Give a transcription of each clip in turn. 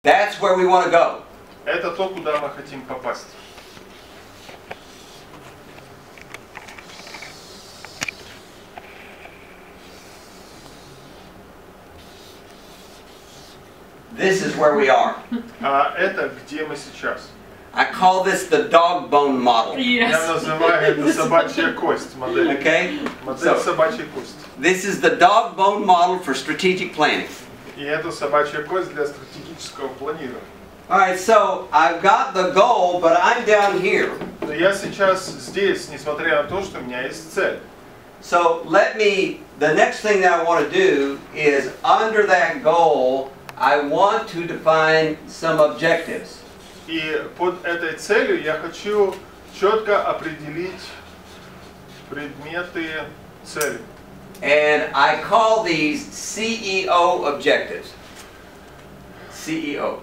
That's where we want to go. Это то, куда мы хотим попасть. This is where we are. А это где мы сейчас? I call this the dog bone model. Я называю это собачья кость, модель. Okay? Модель собачьей кости. This is the dog bone model for strategic planning. И это собачья кость для стратегического планирования. Alright, so I've got the goal, but I'm down here. Но я сейчас здесь, несмотря на то, что у меня есть цель. So the next thing that I want to do is under that goal, I want to define some objectives. И под этой целью я хочу четко определить предметы цели. And I call these CEO objectives. CEO.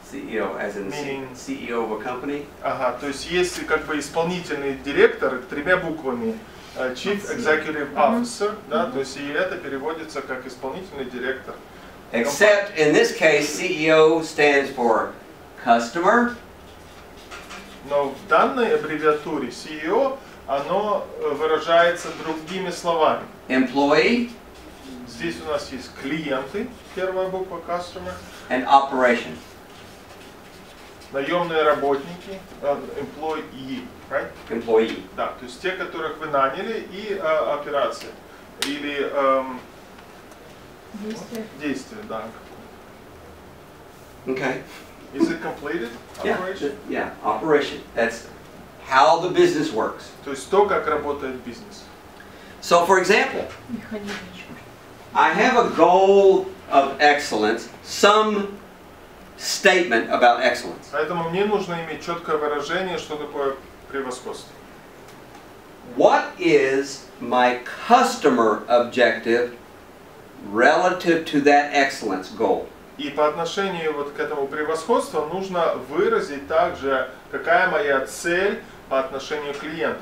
CEO, as in Meaning, CEO of a company. Ага, то есть есть как бы исполнительный директор тремя буквами. Chief Executive Officer, да, то есть и это переводится как исполнительный директор. Except in this case, CEO stands for customer. Но в данной аббревиатуре CEO оно выражается другими словами. Employee. Здесь у нас есть клиенты, первая буква customer. And operation. Наемные работники, employee, right? Employee. Да, то есть те, которых вы наняли, и операция. Или действие, да. Okay. Is it completed? Operation? Yeah, operation. That's how the business works. То есть то, как работает бизнес. So, for example, I have a goal of excellence, some statement about excellence. Поэтому мне нужно иметь четкое выражение, что такое превосходство. What is my customer objective relative to that excellence goal? И по отношению вот к этому превосходству нужно выразить также, какая моя цель по отношению к клиенту.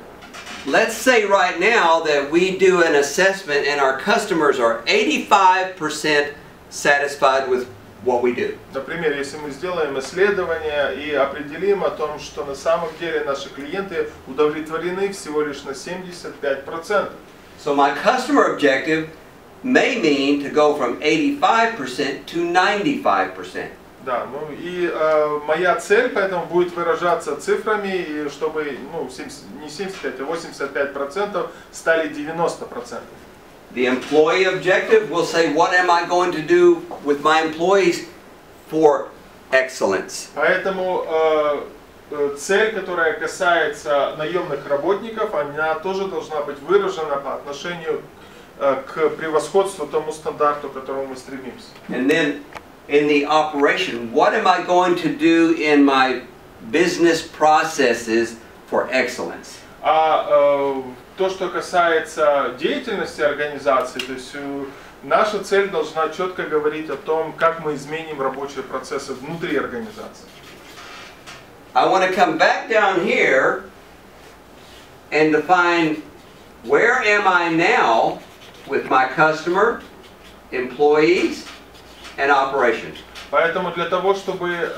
Let's say right now that we do an assessment and our customers are 85% satisfied with what we do. Например, если мы сделаем исследование и определим о том, что на самом деле наши клиенты удовлетворены всего лишь на 75%. So my customer objective may mean to go from 85% to 95%. Да, ну и моя цель поэтому будет выражаться цифрами, и чтобы не 75, а 85% стали 90%. The employee objective will say, what am I going to do with my employees for excellence? Поэтому цель, которая касается наемных работников, она тоже должна быть выражена по отношению к превосходству тому стандарту, к которому мы стремимся. And then in the operation, what am I going to do in my business processes for excellence? А то, что касается деятельности организации, то есть наша цель должна четко говорить о том, как мы изменим рабочие процессы внутри организации. I want to come back down here and define where am I now with my customer, employees, and operations. Поэтому для того, чтобы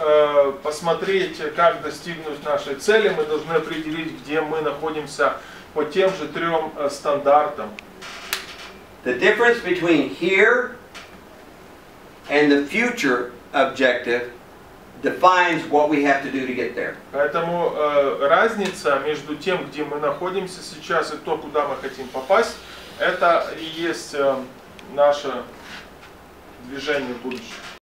посмотреть, как достигнуть нашей цели, мы должны определить, где мы находимся по тем же трем стандартам. The difference between here and the future objective defines what we have to do to get there. Поэтому разница между тем, где мы находимся сейчас, и то, куда мы хотим попасть, это и есть наше движение в будущее.